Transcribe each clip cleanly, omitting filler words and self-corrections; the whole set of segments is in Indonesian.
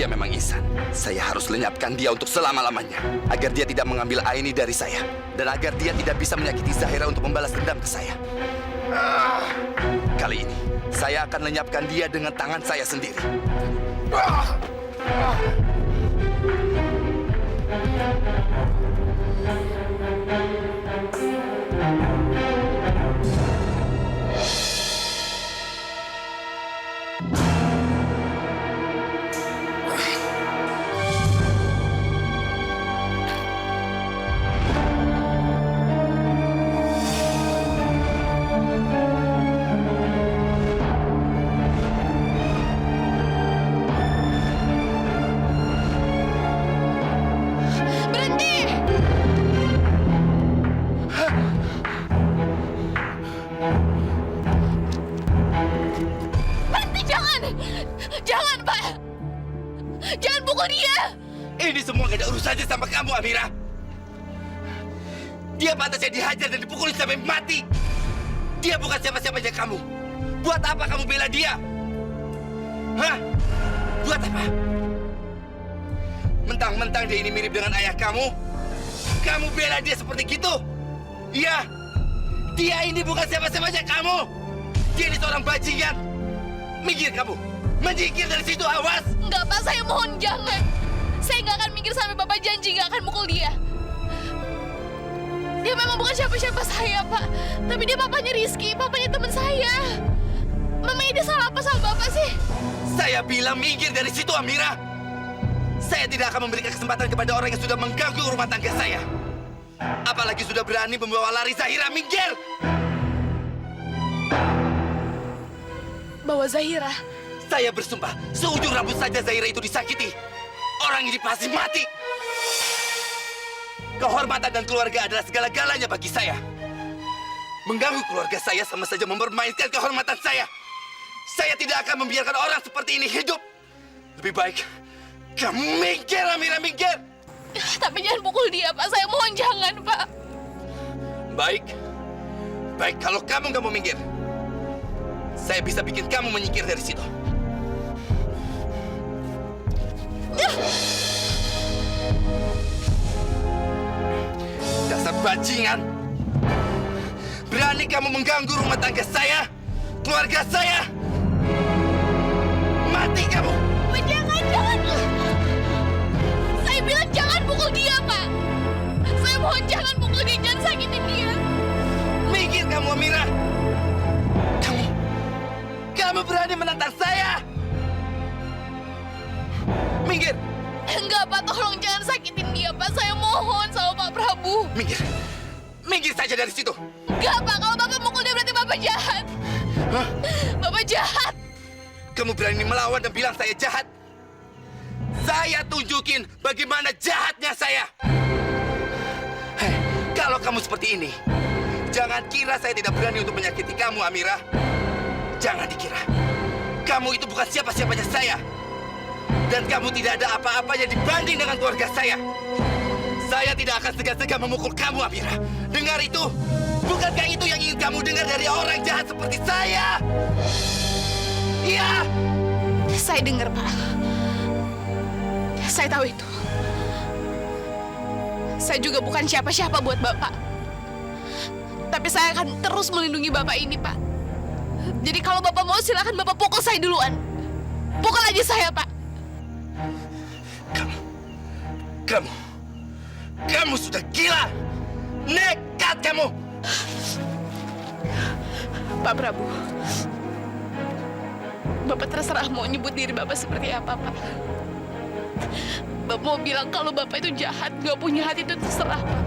dia memang Ihsan, saya harus lenyapkan dia untuk selama-lamanya. Agar dia tidak mengambil Aini dari saya. Dan agar dia tidak bisa menyakiti Zahira untuk membalas dendam ke saya. Kali ini, saya akan lenyapkan dia dengan tangan saya sendiri. Jangan, Pak! Jangan pukul dia! Ini semua gak ada urusannya sama kamu, Amira. Dia pantasnya dihajar dan dipukul sampai mati. Dia bukan siapa-siapanya kamu. Buat apa kamu bela dia? Hah? Buat apa? Mentang-mentang dia ini mirip dengan ayah kamu, kamu bela dia seperti gitu? Iya, dia ini bukan siapa-siapanya kamu. Dia ini seorang bajingan. Minggir kamu. Menyingkir dari situ, awas! Enggak, Pak. Saya mohon jangan. Saya nggak akan minggir sampai Bapak janji nggak akan mukul dia. Dia memang bukan siapa-siapa saya, Pak. Tapi dia papanya Rizky, papanya teman saya. Mamanya dia salah apa sama Bapak sih? Saya bilang minggir dari situ, Amira. Saya tidak akan memberikan kesempatan kepada orang yang sudah mengganggu rumah tangga saya. Apalagi sudah berani membawa lari Zahira. Minggir! Bawa Zahira? Saya bersumpah, seujung rambut saja Zahira itu disakiti, orang ini pasti mati. Kehormatan dan keluarga adalah segala-galanya bagi saya. Mengganggu keluarga saya sama saja mempermainkan kehormatan saya. Saya tidak akan membiarkan orang seperti ini hidup. Lebih baik kamu minggir, Amira, minggir. Tapi jangan pukul dia, Pak. Saya mohon jangan, Pak. Baik. Baik, kalau kamu nggak mau minggir, saya bisa bikin kamu menyingkir dari situ. Dasar bajingan. Berani kamu mengganggu rumah tangga saya, keluarga saya. Mati kamu. Jangan. Saya bilang jangan pukul dia, Pak. Saya mohon jangan pukul dia, jangan sakitin dia. Minggir kamu, Amira. Kamu berani menantang saya? Minggir. Enggak, Pak. Tolong jangan sakitin dia, Pak. Saya mohon sama Pak Prabu. Minggir. Minggir saja dari situ. Enggak, Pak. Kalau Bapak mukul dia berarti Bapak jahat. Hah? Bapak jahat. Kamu berani melawan dan bilang saya jahat? Saya tunjukin bagaimana jahatnya saya. Hei, kalau kamu seperti ini, jangan kira saya tidak berani untuk menyakiti kamu, Amira. Jangan dikira. Kamu itu bukan siapa-siapanya saya. Dan kamu tidak ada apa-apanya dibanding dengan keluarga saya. Saya tidak akan segan-segan memukul kamu, Amira. Dengar itu. Bukankah itu yang ingin kamu dengar dari orang jahat seperti saya? Iya. Saya dengar, Pak. Saya tahu itu. Saya juga bukan siapa-siapa buat Bapak. Tapi saya akan terus melindungi Bapak ini, Pak. Jadi kalau Bapak mau, silakan Bapak pukul saya duluan. Pukul aja saya, Pak. Kamu sudah gila. Nekat kamu. Pak Prabu, Bapak terserah mau nyebut diri Bapak seperti apa, Pak. Bapak mau bilang kalau Bapak itu jahat, gak punya hati, itu terserah, Pak.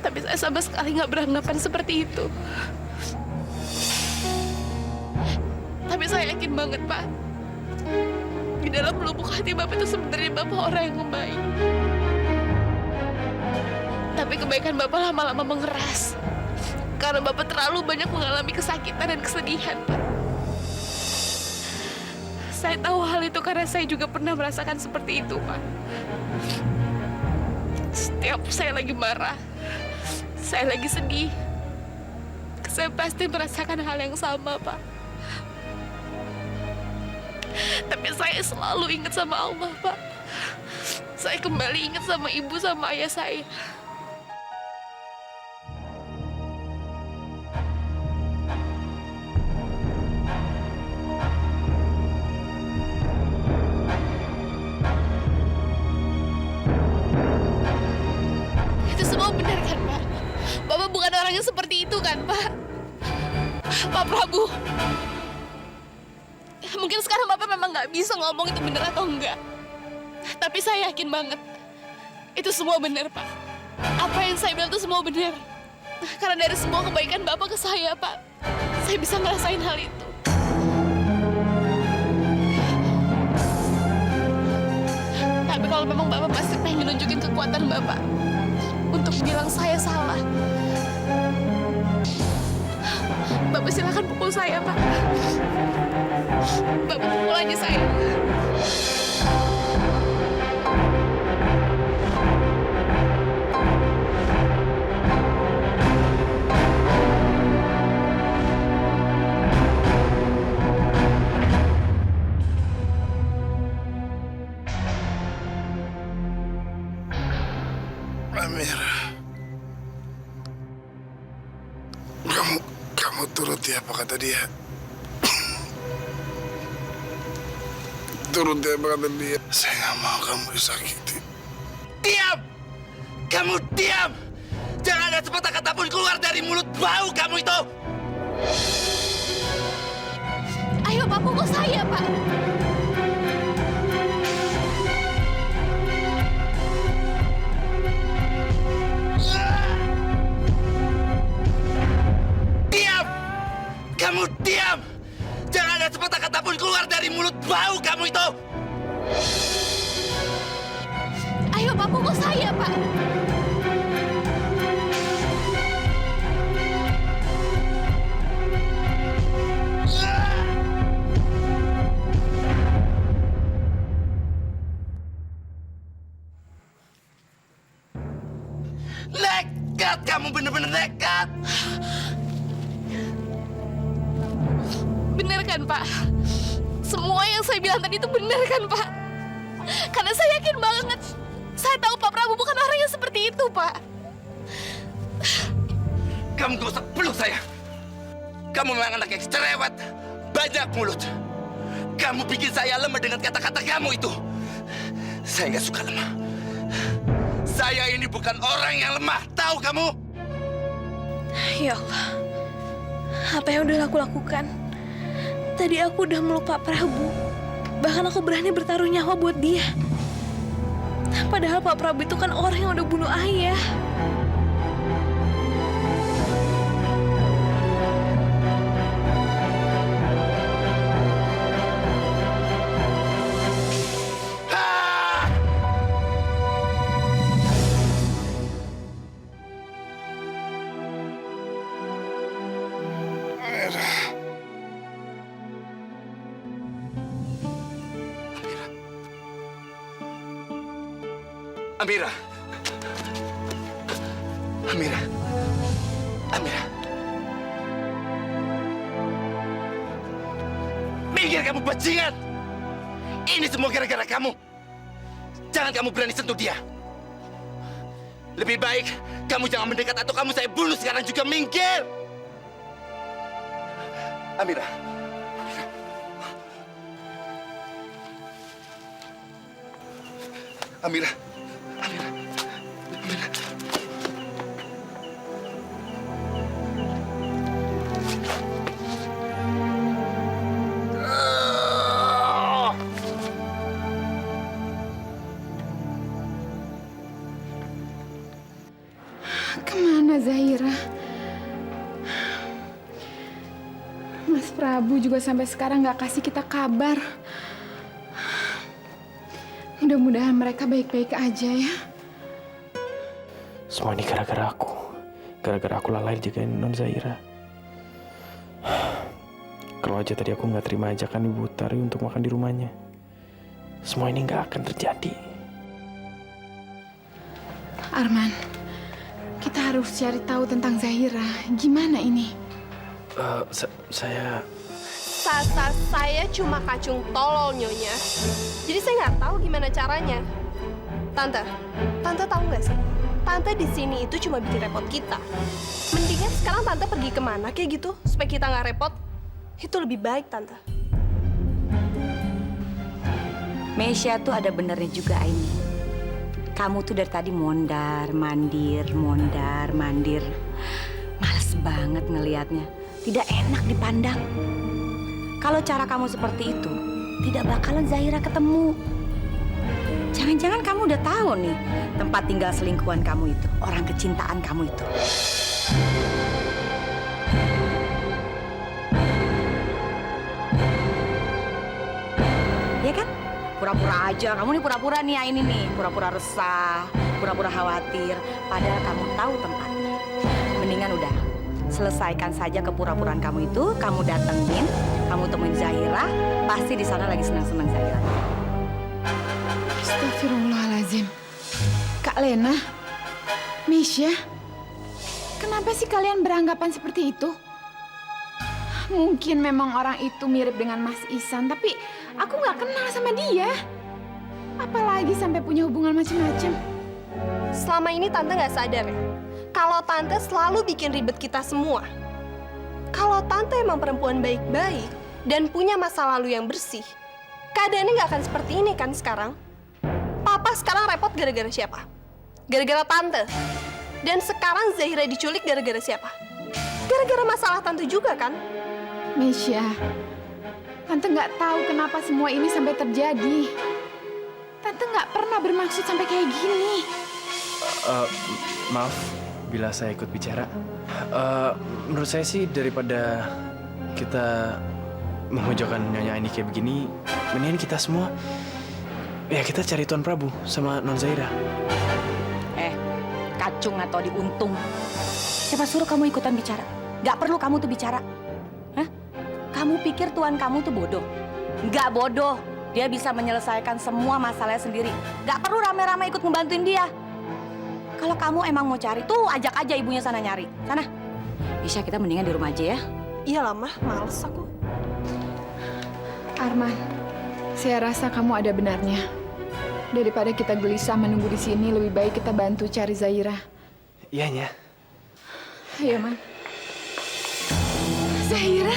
Tapi saya sama sekali gak beranggapan seperti itu. Tapi saya yakin banget, Pak. Di dalam lubuk hati Bapak itu sebenarnya Bapak orang yang baik. Tapi kebaikan Bapak lama-lama mengeras. Karena Bapak terlalu banyak mengalami kesakitan dan kesedihan, Pak. Saya tahu hal itu karena saya juga pernah merasakan seperti itu, Pak. Setiap saya lagi marah, saya lagi sedih, saya pasti merasakan hal yang sama, Pak. Tapi saya selalu ingat sama Allah, Pak. Saya kembali ingat sama ibu sama ayah saya. Itu semua benar kan, Pak? Bapak bukan orang yang seperti itu kan, Pak? Pak Prabu. Mungkin sekarang Bapak memang nggak bisa ngomong itu benar atau enggak. Tapi saya yakin banget. Itu semua benar, Pak. Apa yang saya bilang itu semua benar. Karena dari semua kebaikan Bapak ke saya, Pak. Saya bisa ngerasain hal itu. Tapi kalau memang Bapak pasti pengen nunjukin kekuatan Bapak untuk bilang saya salah, Bapak silakan pukul saya, Pak. Bapak pukul aja saya. Amira, kamu turuti apa kata dia? Turuti apa kata dia? Saya nggak mau kamu disakiti. Diam! Kamu diam! Jangan ada sepatah kata pun keluar dari mulut bau kamu itu! Ayo, Pak, pukul saya, Pak. Diam! Kamu diam! Jangan ada sepatah kata pun keluar dari mulut bau kamu itu! Ayo, Pak, pukul saya, Pak. Nekat! Kamu bener-bener nekat! Bener kan, Pak? Semua yang saya bilang tadi itu benar kan, Pak? Karena saya yakin banget. Saya tahu Pak Prabu bukan orang yang seperti itu, Pak. Kamu gak usah peluk saya! Kamu memang anak yang cerewet, banyak mulut. Kamu bikin saya lemah dengan kata-kata kamu itu. Saya nggak suka lemah. Saya ini bukan orang yang lemah, tahu kamu? Ya Allah, apa yang udah aku lakukan? Tadi aku udah meluk Pak Prabu. Bahkan aku berani bertaruh nyawa buat dia. Padahal Pak Prabu itu kan orang yang udah bunuh ayah. Ah! Amira, Amira. Amira. Amira. Minggir kamu bajingan. Ini semua gara-gara kamu. Jangan kamu berani sentuh dia. Lebih baik kamu jangan mendekat atau kamu saya bunuh sekarang juga. Minggir. Amira. Amira. Amira. Amira. Ah! Kemana Zahira? Mas Prabu juga sampai sekarang nggak kasih kita kabar. Mudah-mudahan mereka baik-baik aja ya. Semua ini gara-gara aku. Gara-gara aku lalai jagain Non Zahira. Kalau aja tadi aku nggak terima ajakan Ibu Tari untuk makan di rumahnya, semua ini nggak akan terjadi. Arman, kita harus cari tahu tentang Zahira. Gimana ini? Saya Saya cuma kacung tolol, Nyonya. Jadi saya nggak tahu gimana caranya. Tante tahu nggak sih? Tante di sini itu cuma bikin repot kita. Mendingan sekarang Tante pergi kemana kayak gitu supaya kita nggak repot. Itu lebih baik, Tante. Meisha tuh ada benernya juga, Aini. Kamu tuh dari tadi mondar, mandir. Males banget ngelihatnya. Tidak enak dipandang. Kalau cara kamu seperti itu, tidak bakalan Zahira ketemu. Jangan-jangan kamu udah tahu nih tempat tinggal selingkuhan kamu itu, orang kecintaan kamu itu. Ya kan? Pura-pura aja, kamu nih pura-pura nih ya ini nih. Pura-pura resah, pura-pura khawatir. Padahal kamu tahu tempatnya. Mendingan udah, selesaikan saja kepura-puraan kamu itu. Kamu datengin, kamu temuin Zahira. Pasti di sana lagi senang-senang Zahira. Astagfirullahaladzim. Kak Lena, Meisha, kenapa sih kalian beranggapan seperti itu? Mungkin memang orang itu mirip dengan Mas Ihsan, tapi aku nggak kenal sama dia. Apalagi sampai punya hubungan macam-macam. Selama ini Tante nggak sadar ya? Kalau Tante selalu bikin ribet kita semua. Kalau Tante emang perempuan baik-baik dan punya masa lalu yang bersih, keadaannya nggak akan seperti ini kan sekarang? Papa sekarang repot gara-gara siapa? Gara-gara Tante. Dan sekarang Zahira diculik gara-gara siapa? Gara-gara masalah Tante juga kan? Meisha, Tante nggak tahu kenapa semua ini sampai terjadi. Tante nggak pernah bermaksud sampai kayak gini. Maaf bila saya ikut bicara. Menurut saya sih daripada kita memojokkan Nyonya ini kayak begini, mendingan kita semua ya kita cari Tuan Prabu sama Non Zahira. Kacung atau diuntung. Siapa suruh kamu ikutan bicara? Gak perlu kamu tuh bicara. Hah? Kamu pikir tuan kamu tuh bodoh? Gak bodoh. Dia bisa menyelesaikan semua masalahnya sendiri. Gak perlu rame-rame ikut ngebantuin dia. Kalau kamu emang mau cari, tuh ajak aja ibunya sana nyari. Sana. Meisha, kita mendingan di rumah aja ya. Iyalah, Mah. Males aku. Arman, saya rasa kamu ada benarnya. Daripada kita gelisah menunggu di sini, lebih baik kita bantu cari Zahira. Iya, Nya. Ayo, Man. Zahira?